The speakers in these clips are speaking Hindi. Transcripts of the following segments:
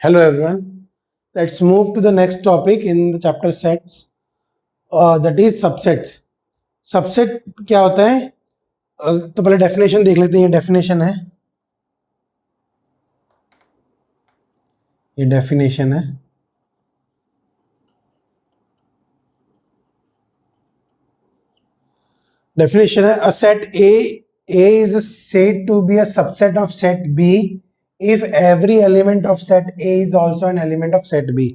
Hello everyone. Let's move to the next topic in the chapter sets, that is subsets. Subset क्या होता है? तो पहले डेफिनेशन देख लेते हैं. ये डेफिनेशन है. डेफिनेशन है a set A is said to be a subset of set B if every element of set A is also an element of set B.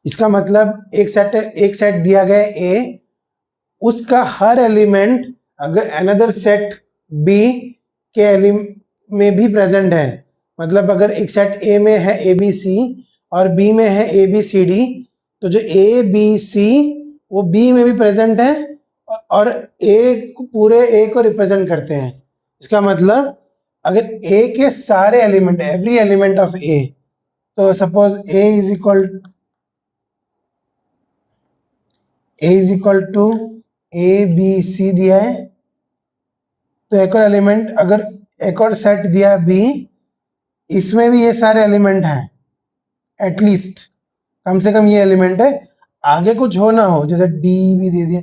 इसका मतलब एक सेट दिया गया है A, उसका हर एलिमेंट अगर अनदर सेट B के में भी प्रेजेंट है, मतलब अगर एक सेट A में है ABC और B में है ABCD, तो जो ABC वो B में भी प्रेजेंट है और पूरे A को रिप्रेजेंट करते हैं. इसका मतलब अगर A के सारे element, every element of A, तो suppose A is equal to ABC दिया है, तो एक और एलिमेंट, अगर एक और सेट दिया B, इसमें भी ये सारे एलिमेंट हैं, एटलीस्ट कम से कम ये एलिमेंट है, आगे कुछ हो ना हो, जैसे D भी दे दिया,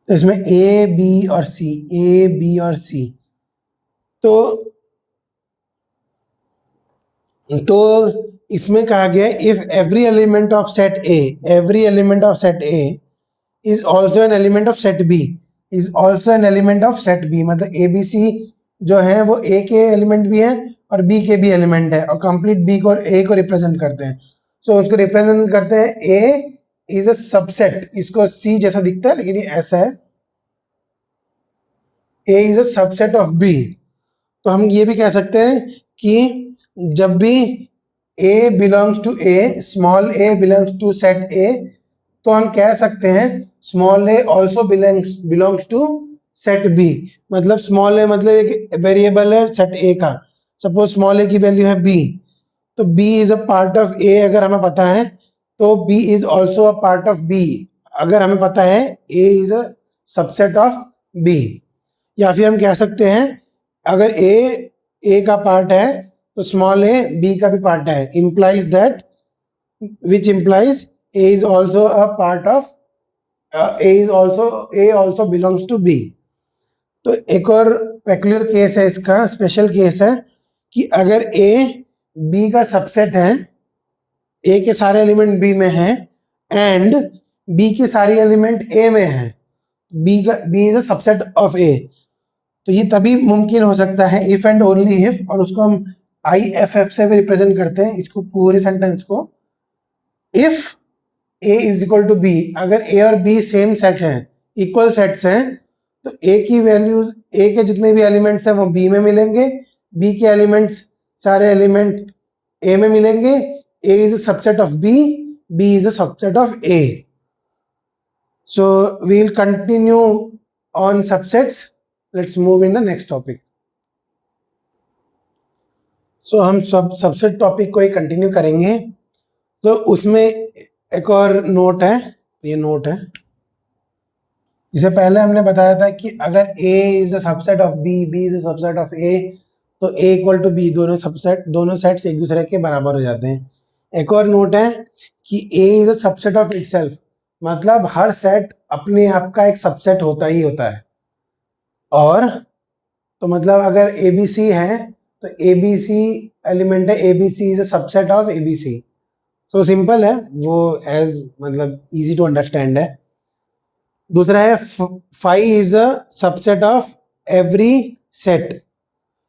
तो इसमें A B और C, तो इसमें कहा गया if every element of set A is also an element of set B, मतलब ABC जो है वो A के एलिमेंट भी है और B के भी एलिमेंट है, और कंप्लीट B को A को रिप्रेजेंट करते हैं. सो उसको रिप्रेजेंट करते हैं A इज अ सबसेट. इसको C जैसा दिखता है लेकिन ये ऐसा है, A is a subset of B. तो हम ये भी कह सकते हैं कि जब भी A belongs to A, small a belongs to set A, तो हम कह सकते हैं small a also belongs to set B. मतलब स्मॉल a मतलब एक वेरिएबल है सेट A का. सपोज स्मॉल a की वैल्यू है B, तो B is a part of A अगर हमें पता है, तो B is also a part of B अगर हमें पता है A is a subset of B. या फिर हम कह सकते हैं अगर A का पार्ट है तो स्मॉल a B का भी पार्ट है, implies that, which implies A is also a part of A also belongs to B. तो एक और पेक्युलर केस है इसका, स्पेशल केस है कि अगर A B का सबसेट है, A के सारे एलिमेंट B में है एंड B के सारे एलिमेंट A में है, B is a subset of A. तो ये तभी मुमकिन हो सकता है इफ एंड ओनली इफ, और उसको हम IFF से भी रिप्रेजेंट करते हैं इसको, पूरे सेंटेंस को. If A is equal to B, अगर A और B सेम सेट हैं, इक्वल सेट्स हैं, तो A की वैल्यूज, A के जितने भी एलिमेंट्स हैं वो B में मिलेंगे, B के एलिमेंट्स सारे एलिमेंट A में मिलेंगे. A is a subset of B is a subset of A. So we'll continue on subsets. Let's move in the next topic. So हम सबसेट टॉपिक को ही कंटिन्यू करेंगे. तो उसमें एक और नोट है, ये नोट है. इससे पहले हमने बताया था कि अगर A is a subset of B is a subset of A, तो A इक्वल टू B, दोनों सेट्स एक दूसरे के बराबर हो जाते हैं. एक और नोट है कि A is a subset of itself, मतलब हर सेट अपने आप का एक सबसेट होता ही होता है. और तो मतलब अगर ABC है तो ABC एलिमेंट है, ABC is a subset of ABC. So simple है वो, एज मतलब इजी टू अंडरस्टैंड है. दूसरा है phi is a subset of every set,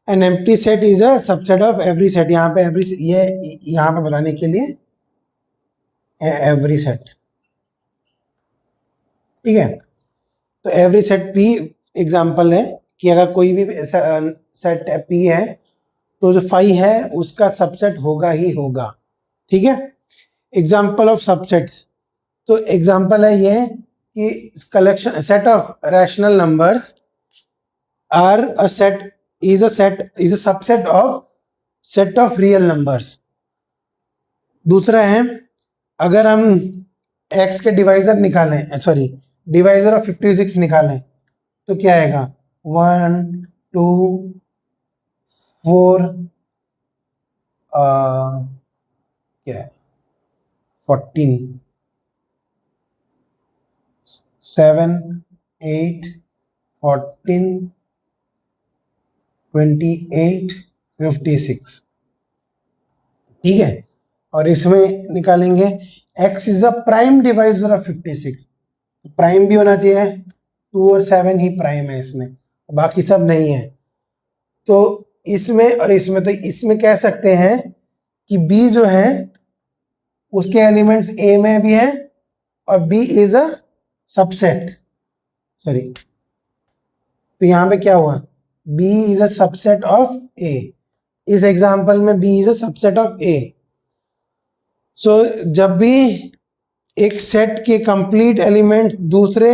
an empty set is a subset of every set. यहाँ पे एवरी, ये यहाँ पे बताने के लिए एवरी सेट, ठीक है. तो एवरी सेट P एग्जाम्पल है कि अगर कोई भी सेट P है तो जो फाई है उसका सबसेट होगा ही होगा, ठीक है. एग्जाम्पल ऑफ सबसेट्स, तो एग्जाम्पल है ये कि collection set of rational numbers are a set is a subset of set of real numbers. दूसरा है अगर हम x के डिवाइजर निकालें, सॉरी डिवाइजर ऑफ 56 निकालें, तो क्या आएगा 1 2 4 क्या है 14 7 8 14 28 56, ठीक है। और इसमें निकालेंगे x is a prime divisor of 56, prime भी होना चाहिए, 2 और 7 ही प्राइम है इसमें, बाकी सब नहीं है। तो इसमें और इसमें, तो इसमें कह सकते हैं कि b जो है उसके एलिमेंट्स a में भी है और b is a subset, sorry, तो यहां पे क्या हुआ, b is a subset of a, इस एग्जांपल में b is a subset of a। सो जब भी एक सेट के कंप्लीट एलिमेंट्स दूसरे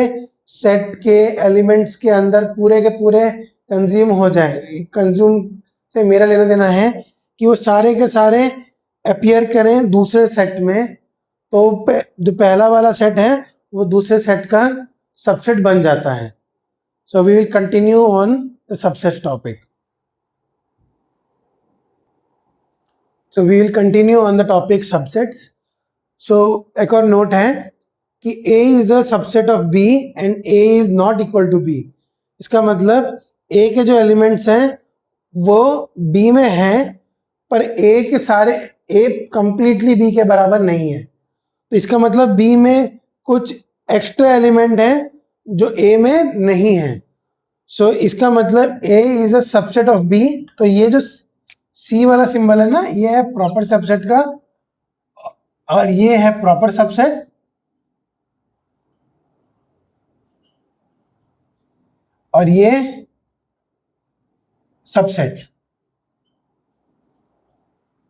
सेट के एलिमेंट्स के अंदर पूरे के पूरे कंज्यूम हो जाए, कंज्यूम से मेरा लेना देना है कि वो सारे के सारे अपीयर करें दूसरे सेट में, तो जो पहला वाला सेट है वो दूसरे सेट का सबसेट बन जाता है। So we will continue on the subset topic. So we will continue on the topic subsets. So एक और नोट है कि A is a subset of B and A is not equal to B। इसका मतलब A के जो एलिमेंट्स हैं वो B में हैं, पर A के सारे A कंप्लीटली B के बराबर नहीं है। तो इसका मतलब B में कुछ एक्स्ट्रा एलिमेंट हैं जो A में नहीं है। सो इसका मतलब A is a subset of B। तो ये जो C वाला सिंबल है ना, ये है प्रॉपर सबसेट का, और ये है प्रॉपर सबसेट, और ये सबसेट।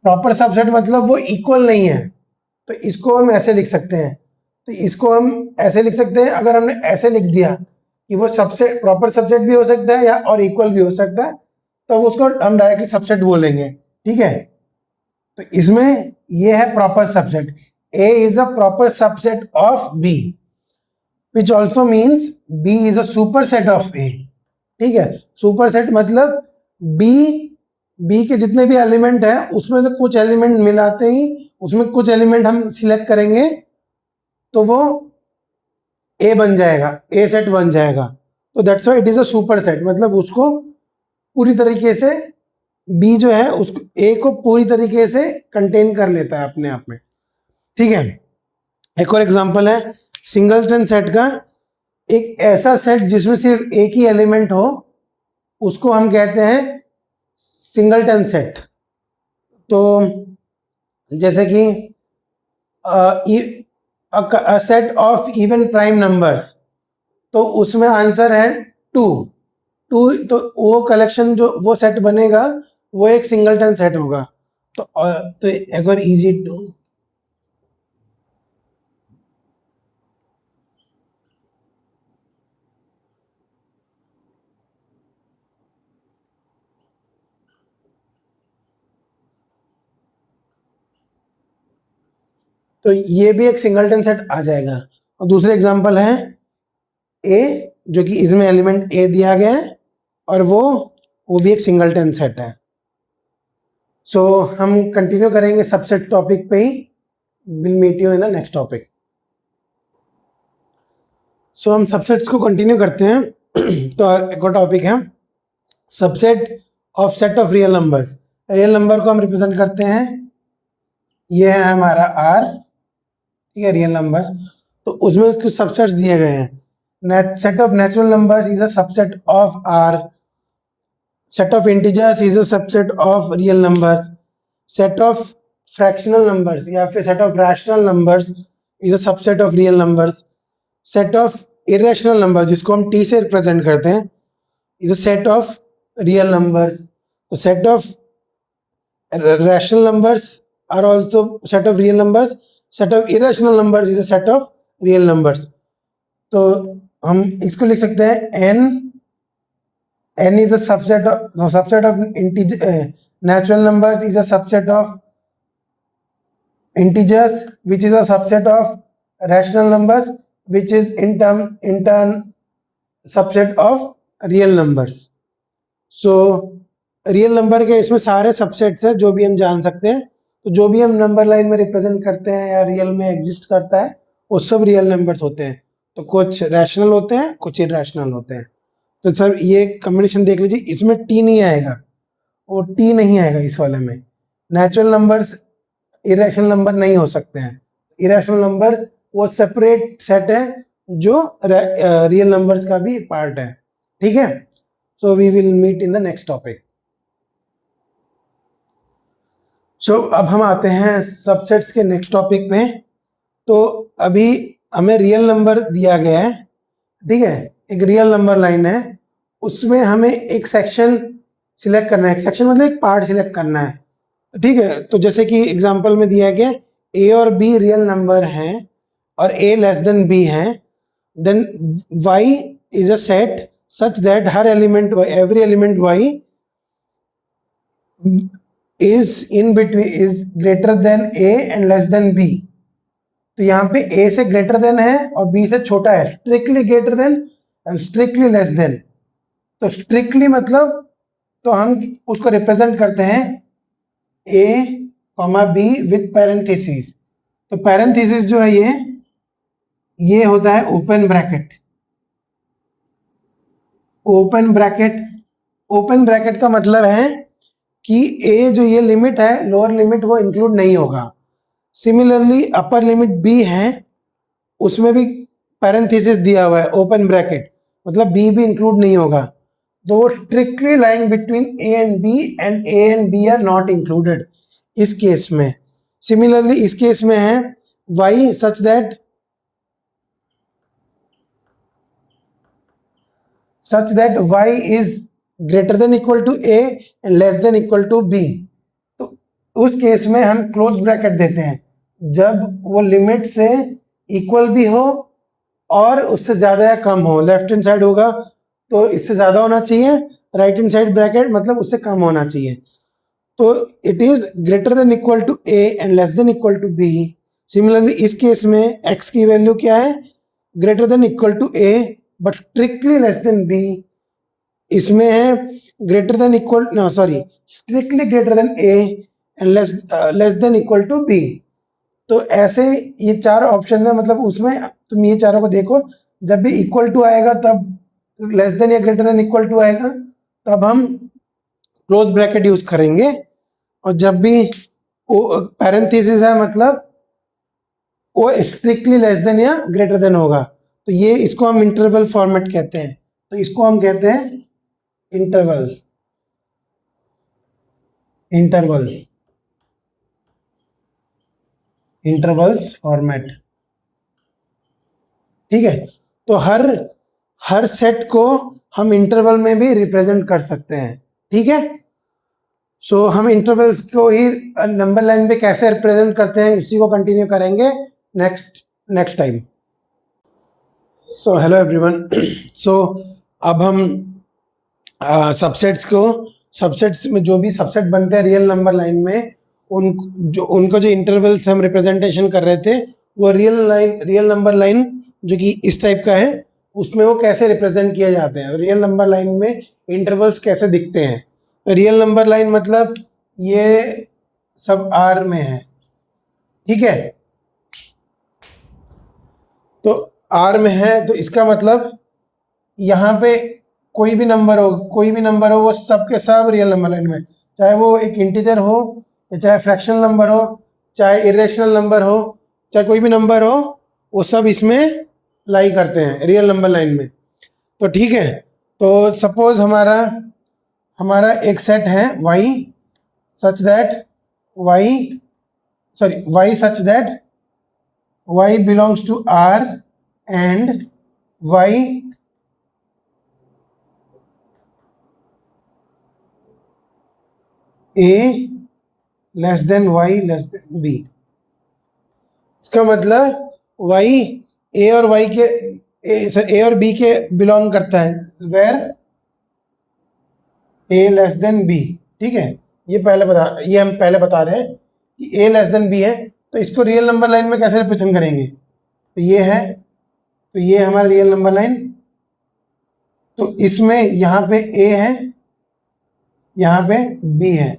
प्रॉपर सबसेट मतलब वो इक्वल नहीं है, तो इसको हम ऐसे लिख सकते हैं। तो इसको हम ऐसे लिख सकते हैं, अगर हमने ऐसे लिख दिया कि वो सबसेट प्रॉपर सबसेट भी हो सकता है या और इक्वल भी हो सकता है, तो उसको हम डायरेक्टली सबसेट बोलेंगे, ठीक है। तो इसमें ये है proper subset, A is a proper subset of B, which also means B is a superset of A, ठीक है। सुपरसेट मतलब B के जितने भी एलिमेंट हैं उसमें से कुछ एलिमेंट मिलाते ही उसमें कुछ एलिमेंट हम सिलेक्ट करेंगे तो वो A बन जाएगा, A सेट बन जाएगा। तो that's why it is a superset, मतलब उसको पूरी तरीके से B जो है उसको A को पूरी तरीके से कंटेन कर लेता है अपने आप में, ठीक है। एक और एग्जांपल है सिंगलटन सेट का। एक ऐसा सेट जिसमें सिर्फ एक ही एलिमेंट हो उसको हम कहते हैं सिंगलटन सेट। तो जैसे कि set of even prime numbers, तो उसमें आंसर है 2। तो वो कलेक्शन जो वो सेट बनेगा वो एक सिंगलटन सेट होगा। तो एक और इजी टू, तो ये भी एक सिंगलटन सेट आ जाएगा। और दूसरे एग्जांपल है ए, जो कि इसमें एलिमेंट ए दिया गया है और वो भी एक सिंगलटन सेट है। सो हम कंटिन्यू करेंगे सबसेट टॉपिक पे ही। Will meet you in the next topic. So हम सबसेट्स को कंटिन्यू करते हैं। तो एक और टॉपिक है subset of set of real numbers. Real number को हम रिप्रेजेंट करते हैं, ये है हमारा आर, ठीक है, रियल नंबर। तो उसमें उसके सबसेट्स दिए गए हैं। Set of natural numbers is a subset of R, set of integers is a subset of real numbers, set of fractional numbers या फिर set of rational numbers is a subset of real numbers, set of irrational numbers जिसको हम t से रिप्रेजेंट करते हैं is a set of real numbers। तो set of rational numbers are also set of real numbers, set of irrational numbers is a set of real numbers। तो हम इसको लिख सकते हैं n is a subset of integer, natural numbers is a subset of integers, which is a subset of rational numbers, which is in turn subset of real numbers। So real number के इसमें सारे सबसेट्स हैं जो भी हम जान सकते हैं। तो जो भी हम नंबर लाइन में रिप्रेजेंट करते हैं या रियल में एग्जिस्ट करता है वो सब रियल नंबर्स होते हैं। तो कुछ रैशनल होते हैं, कुछ इरेशनल होते हैं। तो सर ये कॉम्बिनेशन देख लीजिए, इसमें टी नहीं आएगा, वो टी नहीं आएगा इस वाले में। नेचुरल नंबर्स इरेशनल नंबर नहीं हो सकते हैं। इरेशनल नंबर वो सेपरेट सेट है जो रियल नंबर्स का भी पार्ट है। ठीक है, so we will meet in the next topic. So अब हम आते हैं सबसेट्स के नेक्स्ट टॉपिक में। तो अभी हमें रियल नंबर दिया गया है, ठीक है, एक रियल नंबर लाइन है, उसमें हमें एक सेक्शन सिलेक्ट करना है। एक सेक्शन मतलब एक पार्ट सिलेक्ट करना है, ठीक है। तो जैसे कि एग्जांपल में दिया गया ए और बी रियल नंबर हैं और ए लेस देन बी है, then Y is a set such that हर element every element Y is in between is greater than A and less than B. तो यहाँ पे ए से ग्रेटर देन है और बी से छोटा है, strictly greater then and strictly less then. तो स्ट्रिक्टली मतलब तो हम उसको रिप्रेजेंट करते हैं ए कॉमा बी विथ पैरेंथेसिस। तो पैरेंथेसिस जो है ये होता है open bracket. Open bracket, open bracket का मतलब है कि ए जो ये लिमिट है लोअर लिमिट वो इंक्लूड नहीं होगा। सिमिलरली अपर लिमिट बी है, उसमें भी पैरेंथेसिस दिया हुआ है ओपन ब्रैकेट, मतलब बी भी इंक्लूड नहीं होगा। तो वो strictly lying between A and B are not included इस केस में। सिमिलरली इस केस में है y such that y is greater than equal to a and less than equal to b। तो उस केस में हम क्लोज ब्रैकेट देते हैं जब वो लिमिट से इक्वल भी हो और उससे ज्यादा या कम हो। लेफ्ट हैंड साइड होगा तो इससे ज्यादा होना चाहिए, राइट हैंड साइड ब्रैकेट मतलब उससे कम होना चाहिए। तो it is greater than equal to A and less than equal to B. Similarly इस केस में x की वैल्यू क्या है, greater than equal to A but strictly less than B. इसमें है greater than equal no sorry strictly greater than A and less than equal to B. तो ऐसे ये चार ऑप्शन है, मतलब उसमें तुम ये चारों को देखो, जब भी इक्वल टू आएगा तब लेस देन या ग्रेटर देन इक्वल टू आएगा तब हम क्लोज ब्रैकेट यूज करेंगे, और जब भी पैरेंथेसिस है मतलब वो स्ट्रिक्टली लेस देन या ग्रेटर देन होगा। तो ये इसको हम इंटरवल फॉर्मेट कहते हैं। तो इसको हम कहते हैं इंटरवल्स फॉर्मेट। ठीक है, तो हर सेट को हम इंटरवल में भी रिप्रेजेंट कर सकते हैं। ठीक है, सो हम इंटरवल्स को ही नंबर लाइन पे कैसे रिप्रेजेंट करते हैं इसी को कंटिन्यू करेंगे next time. So hello everyone. So अब हम सबसेट्स में जो भी सबसेट बनते हैं रियल नंबर लाइन में उनको जो इंटरवल्स हम रिप्रेजेंटेशन कर रहे थे वो रियल नंबर लाइन जो कि इस टाइप का है उसमें वो कैसे रिप्रेजेंट किए जाते हैं। रियल नंबर लाइन में इंटरवल्स कैसे दिखते हैं। रियल नंबर लाइन मतलब ये सब आर में है, ठीक है। तो आर में है तो इसका मतलब यहाँ पे कोई भी नंबर हो वो सब के सब रियल नंबर लाइन में, चाहे वो एक इंटीजर हो या चाहे फ्रैक्शनल नंबर हो, चाहे इरेशनल नंबर हो, चाहे कोई भी नंबर हो, वो सब इसमें लाई करते हैं रियल नंबर लाइन में। तो ठीक है, तो सपोज हमारा एक सेट है y such that y belongs to R and y a less than y less than b। इसका मतलब y a और b के बिलोंग करता है where a less than b। ठीक है, ये हम पहले बता रहे हैं कि a लेस देन b है। तो इसको रियल नंबर लाइन में कैसे रिप्रेजेंट करेंगे, तो ये है, तो ये हमारा रियल नंबर लाइन। तो इसमें यहाँ पे a है, यहाँ पे बी है।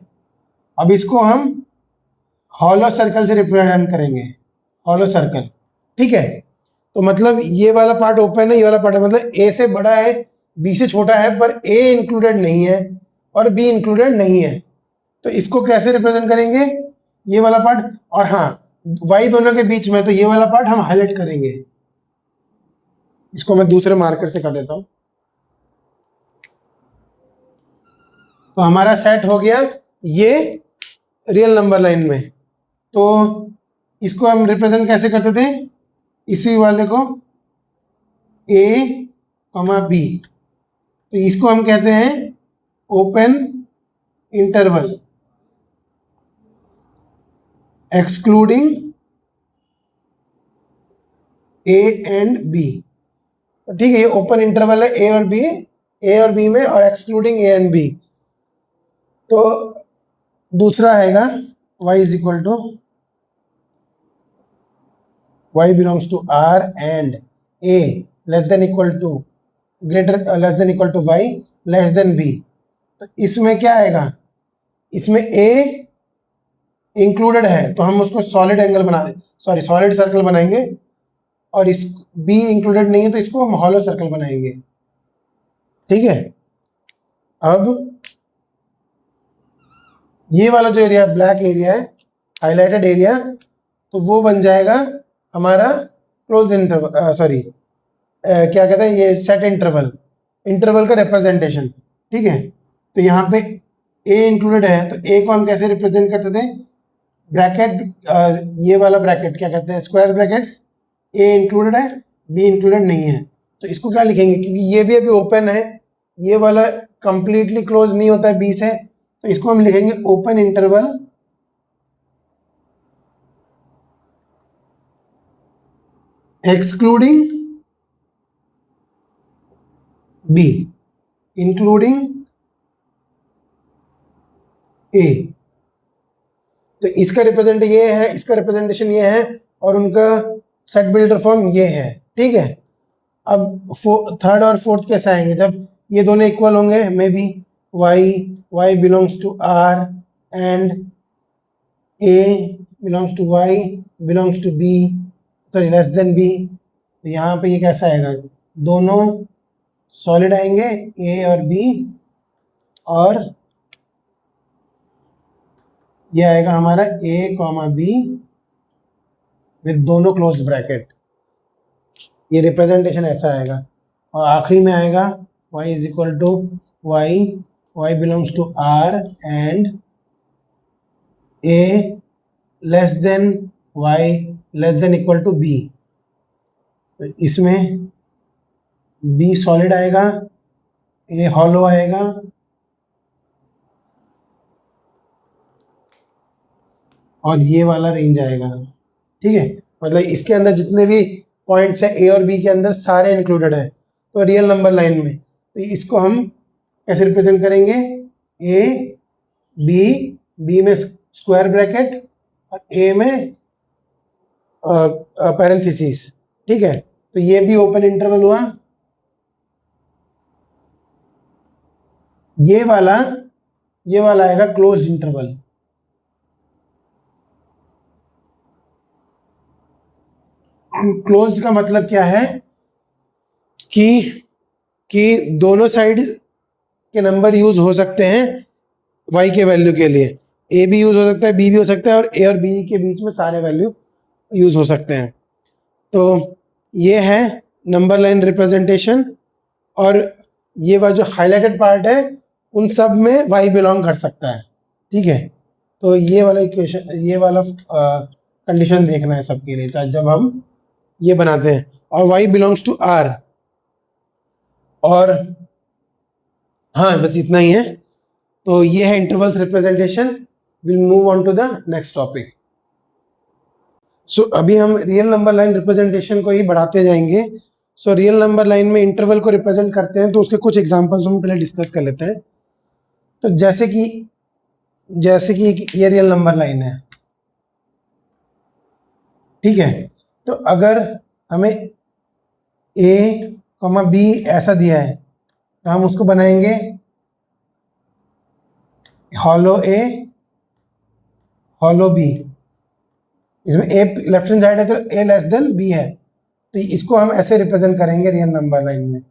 अब इसको हम हॉलो सर्कल से रिप्रेजेंट करेंगे, हॉलो सर्कल, ठीक है। तो मतलब ये वाला पार्ट ओपन है, ये वाला पार्ट है, मतलब ए से बड़ा है, बी से छोटा है, पर ए इंक्लूडेड नहीं है और बी इंक्लूडेड नहीं है। तो इसको कैसे रिप्रेजेंट करेंगे, ये वाला पार्ट, और हाँ वाई दोनों के बीच में, तो ये वाला पार्ट हम हाईलाइट करेंगे। इसको मैं दूसरे मार्कर से कर देता हूं। तो हमारा सेट हो गया ये रियल नंबर लाइन में। तो इसको हम रिप्रेजेंट कैसे करते थे, इसी वाले को ए कॉमा बी, तो इसको हम कहते हैं open interval excluding A and B. ठीक है, ये ओपन इंटरवल है ए और बी में, और एक्सक्लूडिंग ए एंड बी। तो दूसरा आएगा y is equal to y belongs to r and a less than equal to greater less than equal to y less than b। तो इसमें क्या आएगा, इसमें a इंक्लूडेड है तो हम उसको सॉलिड एंगल बना सॉरी सॉलिड सर्कल बनाएंगे, और इस b इंक्लूडेड नहीं है तो इसको हम हॉलो सर्कल बनाएंगे। ठीक है, अब ये वाला जो एरिया ब्लैक एरिया है, हाईलाइटेड एरिया, तो वो बन जाएगा हमारा क्लोज इंटरवल, सॉरी क्या कहते हैं, ये सेट इंटरवल, इंटरवल का रिप्रेजेंटेशन। ठीक है, तो यहाँ पे ए इंक्लूडेड है, तो ए को हम कैसे रिप्रेजेंट करते थे, ब्रैकेट, ये वाला ब्रैकेट क्या कहते हैं, स्क्वायर ब्रैकेट्स, ए इंक्लूडेड है बी इंक्लूडेड नहीं है, तो इसको क्या लिखेंगे, क्योंकि ये भी अभी ओपन है, ये वाला कंप्लीटली क्लोज नहीं होता है बी से, तो इसको हम लिखेंगे open interval excluding be including ए। तो इसका रिप्रेजेंट ये है, इसका रिप्रेजेंटेशन ये है, और उनका सेट बिल्डर फॉर्म ये है। ठीक है, अब थर्ड और फोर्थ कैसे आएंगे, जब ये दोनों इक्वल होंगे, maybe y belongs to r and a belongs to y belongs to b, sorry less than b। तो यहाँ पे ये कैसा आएगा, दोनों सॉलिड आएंगे a और b, और ये आएगा हमारा a कॉमा b विद दोनों क्लोज ब्रैकेट, ये रिप्रेजेंटेशन ऐसा आएगा। और आखिरी में आएगा y is equal to y belongs to r and a less than y less than equal to b। तो इसमें b सॉलिड आएगा, a हॉलो आएगा, और ये वाला रेंज आएगा। ठीक है, मतलब इसके अंदर जितने भी पॉइंट्स है ए और बी के अंदर सारे इंक्लूडेड है। तो रियल नंबर लाइन में तो इसको हम कैसे रिप्रेजेंट करेंगे, ए बी में स्क्वायर ब्रैकेट और ए में पैरेंथेसिस। ठीक है, तो ये भी ओपन इंटरवल हुआ, ये वाला आएगा क्लोज्ड इंटरवल। क्लोज्ड का मतलब क्या है कि दोनों साइड के नंबर यूज हो सकते हैं y के वैल्यू के लिए, a भी यूज हो सकता है b भी हो सकता है, और a और b के बीच में सारे वैल्यू यूज हो सकते हैं। तो ये है नंबर लाइन रिप्रेजेंटेशन, और ये वाला जो हाईलाइटेड पार्ट है उन सब में y बिलोंग कर सकता है। ठीक है, तो ये वाला इक्वेशन, ये वाला कंडीशन देखना है सबके लिए, चाहे जब हम ये बनाते हैं, और y बिलोंग्स टू r, और हाँ बस इतना ही है। तो ये है intervals representation. Will move on to the next topic. So अभी हम रियल नंबर लाइन रिप्रेजेंटेशन को ही बढ़ाते जाएंगे। सो रियल नंबर लाइन में इंटरवल को रिप्रेजेंट करते हैं, तो उसके कुछ एग्जांपल्स हम पहले डिस्कस कर लेते हैं। तो जैसे कि ये रियल नंबर लाइन है, ठीक है, तो अगर हमें a कॉमा b ऐसा दिया है, तो हम उसको बनाएंगे हॉलो ए, हॉलो बी, इसमें ए लेफ्ट हैंड साइड है तो ए लेस देन बी है, तो इसको हम ऐसे रिप्रेजेंट करेंगे रियल नंबर लाइन में।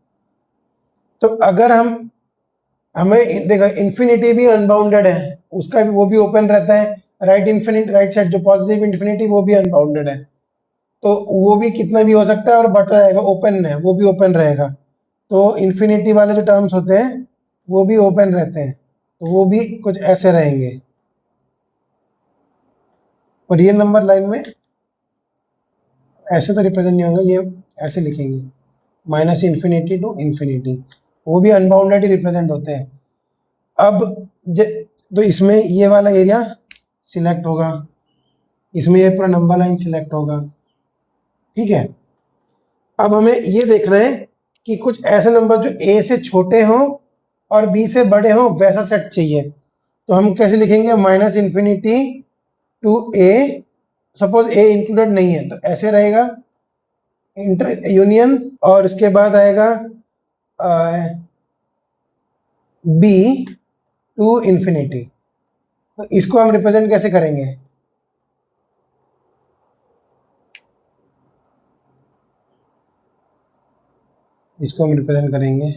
तो अगर हमें देखो इन्फिनिटी भी अनबाउंडेड है, उसका भी वो भी ओपन रहता है, राइट साइड जो पॉजिटिव इन्फिनिटी वो भी अनबाउंडेड है, तो वो भी कितना भी हो सकता है और बढ़ता रहेगा, ओपन है वो भी ओपन रहेगा। तो इन्फिनिटी वाले जो टर्म्स होते हैं वो भी ओपन रहते हैं, तो वो भी कुछ ऐसे रहेंगे। और रियल नंबर लाइन में ऐसे तो रिप्रेजेंट नहीं होंगे, ये ऐसे लिखेंगे माइनस इन्फिनिटी टू इन्फिनिटी, वो भी अनबाउंडेड ही रिप्रेजेंट होते हैं। अब तो इसमें ये वाला एरिया सिलेक्ट होगा, इसमें ये पूरा नंबर लाइन सिलेक्ट होगा, ठीक है। अब हमें ये देखना है कि कुछ ऐसे नंबर जो ए से छोटे हों और बी से बड़े हों, वैसा सेट चाहिए। तो हम कैसे लिखेंगे, minus infinity to A, suppose A included नहीं है तो ऐसे रहेगा इंटर यूनियन, और इसके बाद आएगा बी टू इन्फिनिटी। तो इसको हम रिप्रेजेंट कैसे करेंगे, इसको हम रिप्रेजेंट करेंगे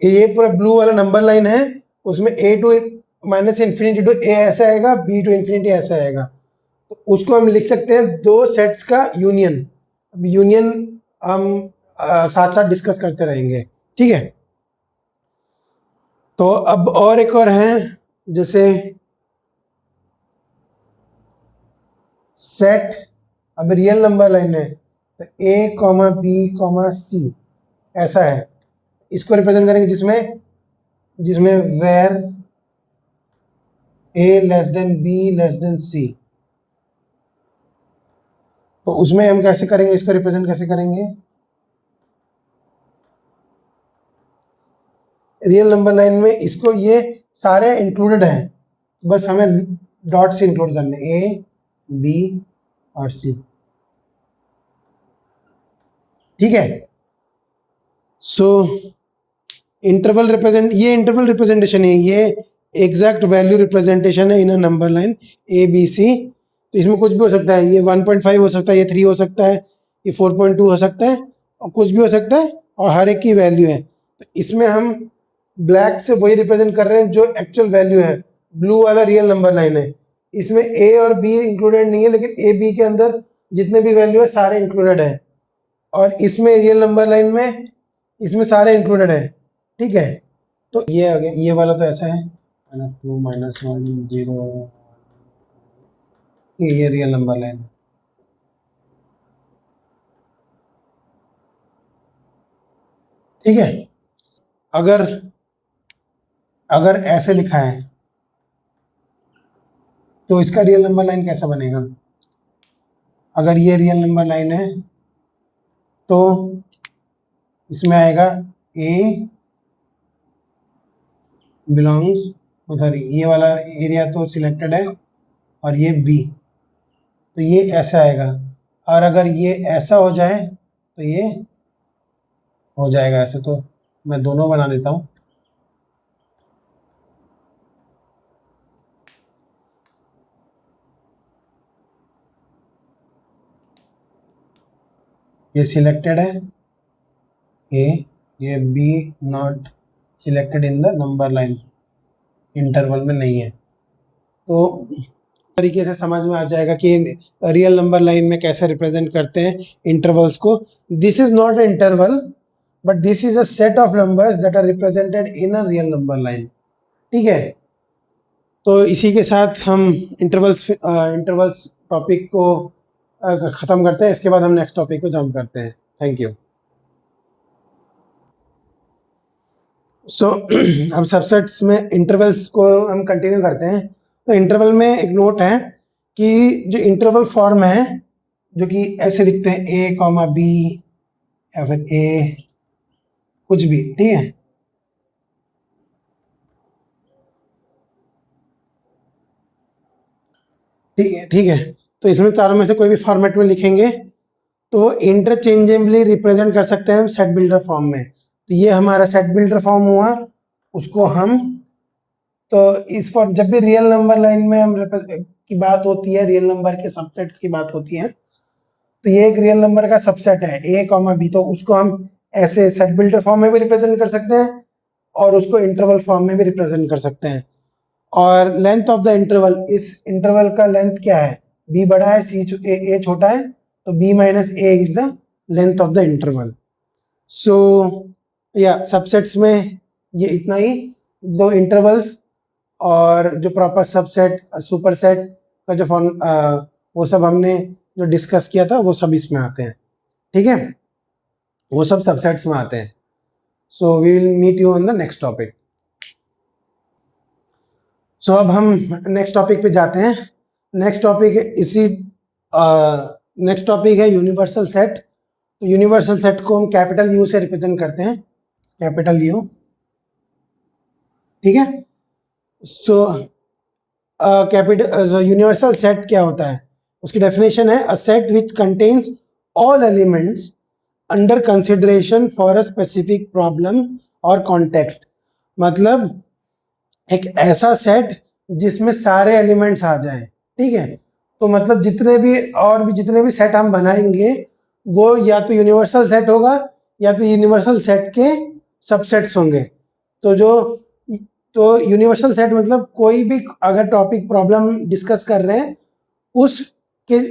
ये पूरा ब्लू वाला नंबर लाइन है, उसमें ए टू माइनस इन्फिनिटी टू ए ऐसा आएगा, बी टू इन्फिनिटी ऐसा आएगा। तो उसको हम लिख सकते हैं दो सेट्स का यूनियन। अब यूनियन हम साथ साथ डिस्कस करते रहेंगे, ठीक है। तो अब और एक और है, जैसे सेट, अब रियल नंबर लाइन है तो A comma B comma C ऐसा है, इसको रिप्रेजेंट करेंगे जिसमें जिसमें where A less than B less than C. तो उसमें हम कैसे करेंगे, इसको रिप्रेजेंट कैसे करेंगे, रियल नंबर लाइन में इसको ये सारे इंक्लूडेड हैं, बस हमें डॉट से इंक्लूड करने, ए बी और सी, ठीक है। सो इंटरवल रिप्रेजेंट, ये इंटरवल रिप्रेजेंटेशन है, ये एग्जैक्ट वैल्यू रिप्रेजेंटेशन है in a number line A B C. तो इसमें कुछ भी हो सकता है, ये 1.5 हो सकता है, ये 3 हो सकता है, ये 4.2 हो सकता है, और कुछ भी हो सकता है, और हर एक की वैल्यू है। तो इसमें हम ब्लैक से वही रिप्रेजेंट कर रहे हैं जो एक्चुअल वैल्यू है, ब्लू वाला रियल नंबर लाइन है। इसमें ए और बी इंक्लूडेड नहीं है, लेकिन ए बी के अंदर जितने भी वैल्यू है सारे इंक्लूडेड है, और इसमें रियल नंबर लाइन में इसमें सारे इंक्लूडेड है, ठीक है। तो ये आ गया, ये वाला तो ऐसा है -2 -1 0, ये रियल नंबर लाइन, ठीक है। अगर अगर ऐसे लिखा है तो इसका रियल नंबर लाइन कैसा बनेगा, अगर ये रियल नंबर लाइन है तो इसमें आएगा ए बिलोंग्स, सॉरी ये वाला एरिया तो सिलेक्टेड है, और ये बी, तो ये ऐसा आएगा। और अगर ये ऐसा हो जाए तो ये हो जाएगा ऐसे, तो मैं दोनों बना देता हूँ। ये सिलेक्टेड है ए, ये B not selected in the number line, interval में नहीं है। तो तरीके से समझ में आ जाएगा कि रियल नंबर लाइन में कैसे रिप्रेजेंट करते हैं इंटरवल्स को। This is not a interval, but this is a set of numbers that are represented in a real number line, ठीक है। तो इसी के साथ हम इंटरवल्स टॉपिक को ख़त्म करते हैं, इसके बाद हम नेक्स्ट टॉपिक को जंप करते हैं। Thank you. सो अब सबसेट्स में इंटरवल्स को हम कंटिन्यू करते हैं। तो इंटरवल में एक नोट है कि जो इंटरवल फॉर्म है, जो कि ऐसे लिखते हैं ए कॉमा बी या फिर ए कुछ भी, ठीक है। ठीक है, तो इसमें चारों में से कोई भी फॉर्मेट में लिखेंगे तो इंटरचेंजेबली रिप्रेजेंट कर सकते हैं हम सेट बिल्डर फॉर्म में। तो ये हमारा सेट बिल्डर फॉर्म हुआ, उसको हम, तो इस फॉर्म जब भी रियल नंबर लाइन में हम की बात होती है, रियल नंबर के सबसेट्स की बात होती है, तो ये एक रियल नंबर का सबसेट है ए कॉमा बी, तो उसको हम ऐसे सेट बिल्डर फॉर्म में भी रिप्रेजेंट कर सकते हैं और उसको इंटरवल फॉर्म में भी रिप्रेजेंट कर सकते हैं। और लेंथ ऑफ द इंटरवल, इस इंटरवल का लेंथ क्या है, बी बड़ा है ए छोटा है, तो B minus A is the length of the interval. So या सबसेट्स में ये इतना ही, दो इंटरवल्स और जो प्रॉपर सबसेट सुपरसेट का जो फॉर्म, वो सब हमने जो डिस्कस किया था वो सब इसमें आते हैं, ठीक है, वो सब सबसेट्स में आते हैं। So we will meet you on the next topic. So अब हम नेक्स्ट टॉपिक पे जाते हैं। नेक्स्ट टॉपिक नेक्स्ट टॉपिक है यूनिवर्सल सेट। तो यूनिवर्सल सेट को हम कैपिटल यू से रिप्रेजेंट करते हैं, कैपिटल यू, ठीक है। सो कैपिटल यूनिवर्सल सेट क्या होता है, उसकी डेफिनेशन है a set which contains all elements under consideration for a specific problem और कॉन्टेक्स्ट। मतलब एक ऐसा सेट जिसमें सारे एलिमेंट्स आ जाएं, ठीक है। तो मतलब जितने भी सेट हम बनाएंगे वो या तो यूनिवर्सल सेट होगा या तो यूनिवर्सल सेट के सबसेट्स होंगे। तो यूनिवर्सल सेट मतलब कोई भी अगर टॉपिक प्रॉब्लम डिस्कस कर रहे हैं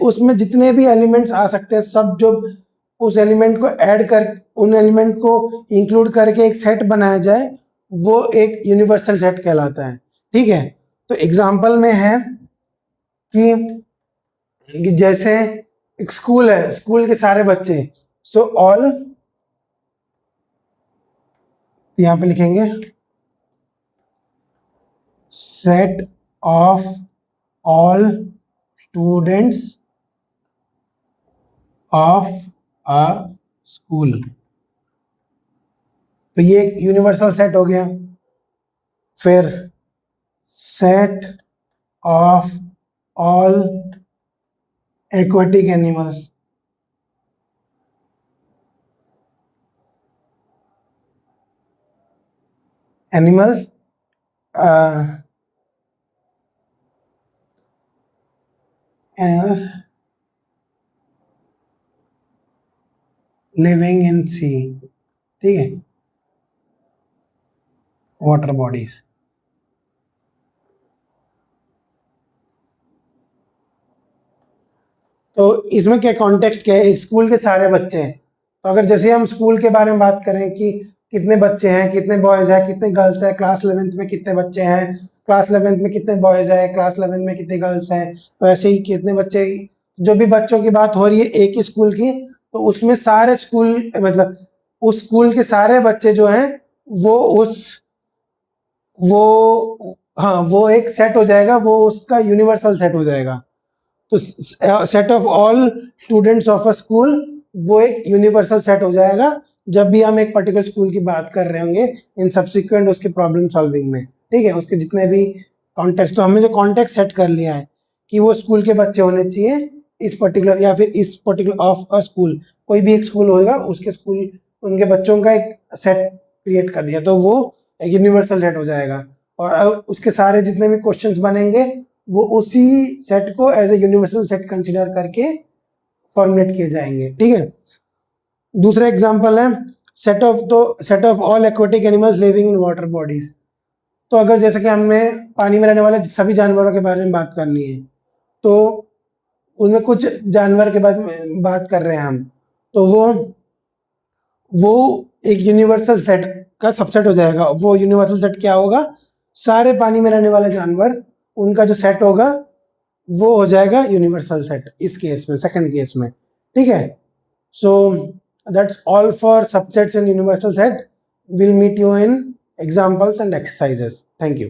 उसमें जितने भी एलिमेंट्स आ सकते हैं, सब जो उस एलिमेंट को ऐड कर, उन एलिमेंट को इंक्लूड करके एक सेट बनाया जाए, वो एक यूनिवर्सल सेट कहलाता है, ठीक है। तो एग्जांपल में है कि जैसे एक स्कूल है, स्कूल के सारे बच्चे, सो ऑल, यहां पे लिखेंगे set of all students of a school. तो ये एक यूनिवर्सल सेट हो गया। फिर set of all aquatic animals, animals living in sea, ठीक है, वाटर बॉडीज। तो इसमें क्या कॉन्टेक्स्ट क्या है, एक स्कूल के सारे बच्चे हैं। तो अगर जैसे हम स्कूल के बारे में बात करें कि कितने बच्चे हैं, कितने बॉयज हैं, कितने गर्ल्स हैं, क्लास 11th में कितने बच्चे हैं, क्लास 11th में कितने बॉयज हैं, क्लास 11th में कितने गर्ल्स हैं, तो ऐसे ही कितने बच्चे, जो भी बच्चों की बात हो रही है एक ही स्कूल की, तो उसमें सारे स्कूल मतलब उस स्कूल के सारे बच्चे जो हैं वो हाँ वो एक सेट हो जाएगा, वो उसका यूनिवर्सल सेट हो जाएगा। तो set of all students of a school वो एक यूनिवर्सल सेट हो जाएगा जब भी हम एक पर्टिकुलर स्कूल की बात कर रहे होंगे इन सब्सिक्वेंट उसके प्रॉब्लम सॉल्विंग में, ठीक है, उसके जितने भी कॉन्टेक्स्ट। तो हमने जो कॉन्टेक्स्ट सेट कर लिया है कि वो स्कूल के बच्चे होने चाहिए इस पर्टिकुलर या फिर इस पर्टिकुलर ऑफ अ स्कूल, कोई भी एक स्कूल होगा उसके स्कूल उनके बच्चों का एक सेट क्रिएट कर दिया, तो वो एक यूनिवर्सल सेट हो जाएगा। और उसके सारे जितने भी क्वेश्चंस बनेंगे वो उसी सेट को as a universal set consider करके फॉर्मुलेट किए जाएंगे, ठीक है। दूसरा एग्जांपल है set of all aquatic animals living in water bodies. तो अगर जैसे कि हमें पानी में रहने वाले सभी जानवरों के बारे में बात करनी है, तो उनमें कुछ जानवर के बारे में बात कर रहे हैं हम, तो वो एक यूनिवर्सल सेट का सबसेट हो जाएगा। वो यूनिवर्सल सेट क्या होगा, सारे पानी में रहने वाले जानवर उनका जो सेट होगा वो हो जाएगा यूनिवर्सल सेट इस केस में, सेकंड केस में, ठीक है। So that's all for subsets and universal set. Will meet you in examples and exercises. Thank you.